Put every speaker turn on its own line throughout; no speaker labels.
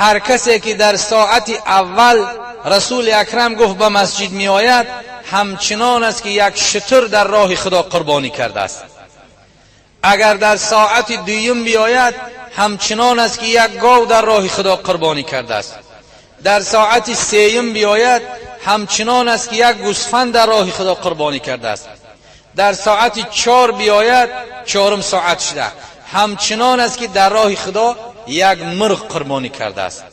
هر کسی که در ساعت اول رسول اکرم گفت به مسجد می آید همچنان است که یک شتر در راه خدا قربانی کرده است. اگر در ساعت دویم بیاید همچنان است که یک گاو در راه خدا قربانی کرده است. در ساعت سیم بیاید همچنان است که یک گوسفند در راه خدا قربانی کرده است. در ساعت 4 بیاید، چهارم ساعت شده، همچنان است که در راه خدا یک مرغ قربانی کرده است.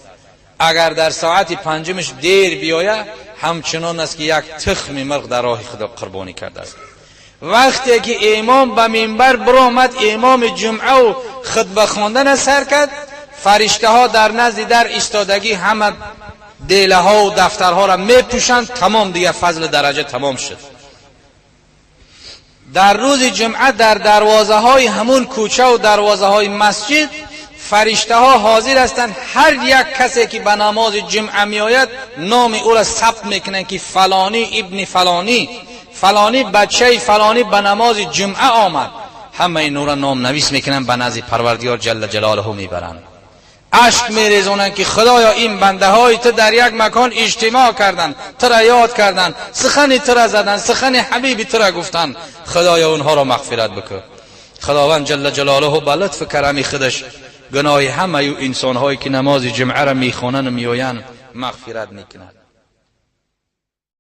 اگر در ساعت 5 دیر بیاید همچنان است که یک تخم مرغ در راه خدا قربانی کرده است. وقتی که امام به منبر برآمد، امام جمعه و خطبه خواندن سر کرد، فرشته ها در نزد در ایستادگی همه دیله ها و دفترها را میپوشند. تمام دیگه فضل درجه تمام شد. در روز جمعه در دروازه های همون کوچه و دروازه های مسجد فرشته ها حاضر هستند. هر یک کسی که به نماز جمعه می آید نام او را ثبت میکنند که فلانی ابن فلانی، فلانی بچه فلانی به نماز جمعه آمد. همه این را نام نویس میکنند، به نزد پروردگار جل جلاله میبرند. اشک میریزونند که خدایا این بنده های تو در یک مکان اجتماع کردند، تو را یاد کردند، سخن تو را زدند، سخن حبیب تو را گفتند، خدایا اونها را مغفرت بکن. خداوند جل جلاله به لطف کرم خودش گناه همه انسان هایی که نماز جمعه را میخوانند و میآیند مغفرت میکند.